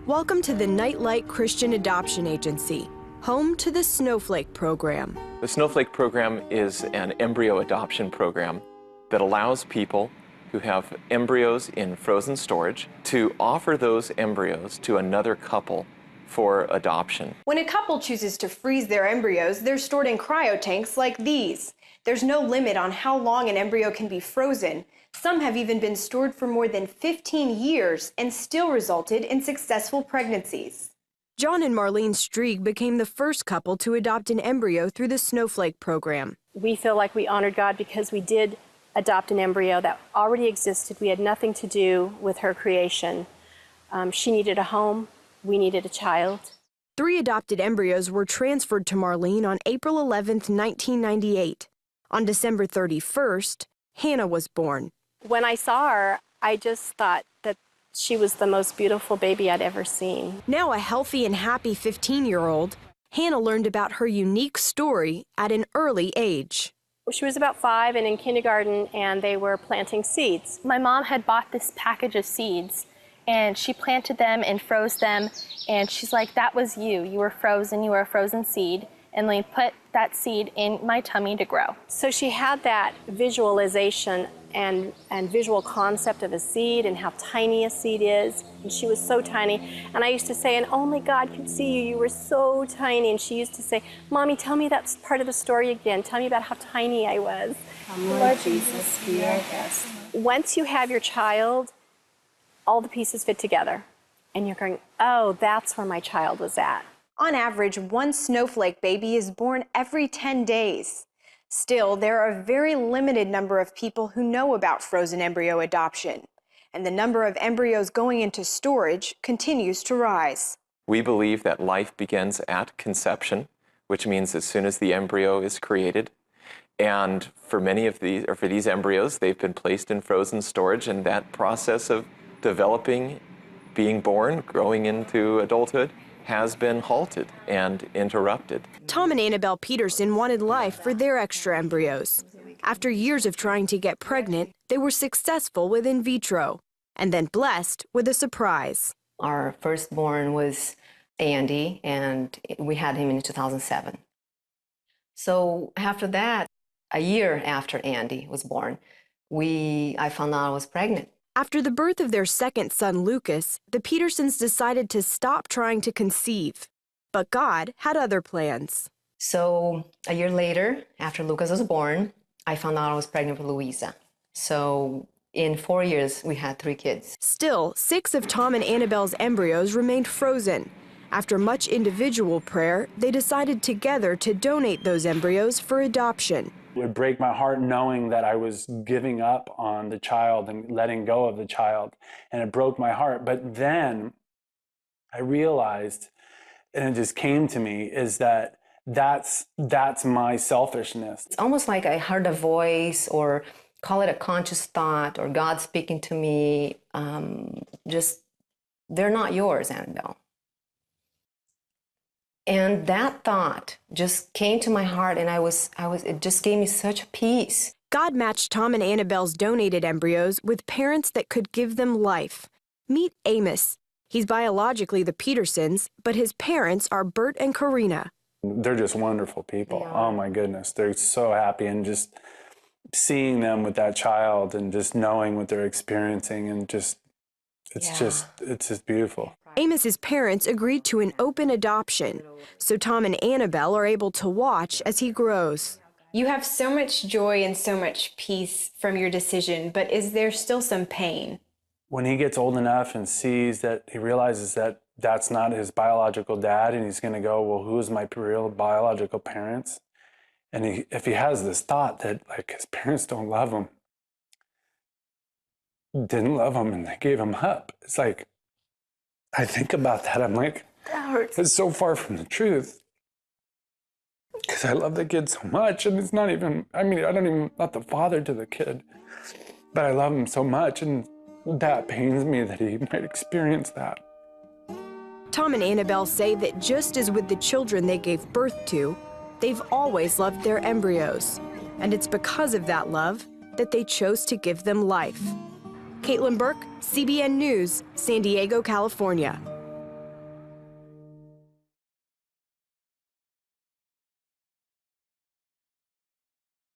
Welcome to the Nightlight Christian Adoption Agency, home to the Snowflake Program. The Snowflake Program is an embryo adoption program that allows people who have embryos in frozen storage to offer those embryos to another couple for adoption. When a couple chooses to freeze their embryos, they're stored in cryotanks like these. There's no limit on how long an embryo can be frozen. Some have even been stored for more than 15 years and still resulted in successful pregnancies. John and Marlene Strieg became the first couple to adopt an embryo through the Snowflake Program. We feel like we honored God because we did adopt an embryo that already existed. We had nothing to do with her creation. She needed a home. We needed a child. 3 adopted embryos were transferred to Marlene on April 11, 1998. On December 31st, Hannah was born. When I saw her, I just thought that she was the most beautiful baby I'd ever seen. Now a healthy and happy 15-year-old, Hannah learned about her unique story at an early age. She was about 5 and in kindergarten, and they were planting seeds. My mom had bought this package of seeds, and she planted them and froze them, and she's like, that was you. You were frozen. You were a frozen seed. And they put that seed in my tummy to grow. So she had that visualization and visual concept of a seed and how tiny a seed is. And she was so tiny. And I used to say, and only God could see you. You were so tiny. And she used to say, Mommy, tell me that part of the story again. Tell me about how tiny I was. Lord Jesus, be our guest. Once you have your child, all the pieces fit together. And you're going, oh, that's where my child was at. On average, one snowflake baby is born every 10 days. Still, there are a very limited number of people who know about frozen embryo adoption, and the number of embryos going into storage continues to rise. We believe that life begins at conception, which means as soon as the embryo is created. And for many of these, or for these embryos, they've been placed in frozen storage, and that process of developing, being born, growing into adulthood, has been halted and interrupted. Tom and Annabelle Peterson wanted life for their extra embryos. After years of trying to get pregnant, they were successful with in vitro, and then blessed with a surprise. Our firstborn was Andy, and we had him in 2007. So after that, a year after Andy was born, I found out I was pregnant. After the birth of their second son, Lucas, the Petersons decided to stop trying to conceive. But God had other plans. So a year later, after Lucas was born, I found out I was pregnant with Louisa. So in 4 years, we had 3 kids. Still, 6 of Tom and Annabelle's embryos remained frozen. After much individual prayer, they decided together to donate those embryos for adoption. It would break my heart knowing that I was giving up on the child and letting go of the child, and it broke my heart. But then I realized, and it just came to me, is that that's my selfishness. It's almost like I heard a voice, or call it a conscious thought, or God speaking to me, they're not yours, Annabelle. And that thought just came to my heart, and it just gave me such peace. God matched Tom and Annabelle's donated embryos with parents that could give them life. Meet Amos. He's biologically the Petersons, but his parents are Bert and Karina. They're just wonderful people. Oh my goodness, they're so happy, and just seeing them with that child and just knowing what they're experiencing, and it's just beautiful. Amos's parents agreed to an open adoption, so Tom and Annabelle are able to watch as he grows. You have so much joy and so much peace from your decision, but is there still some pain? When he gets old enough and sees that, he realizes that that's not his biological dad, and he's going to go, well, who is my real biological parents? And if he has this thought that, like, his parents don't love him, didn't love him, and they gave him up, it's like, I think about that, I'm like, it's so far from the truth. Because I love the kid so much, and it's not even, not the father to the kid, but I love him so much, and that pains me that he might experience that. Tom and Annabelle say that just as with the children they gave birth to, they've always loved their embryos. And it's because of that love that they chose to give them life. Caitlin Burke, CBN News, San Diego, California.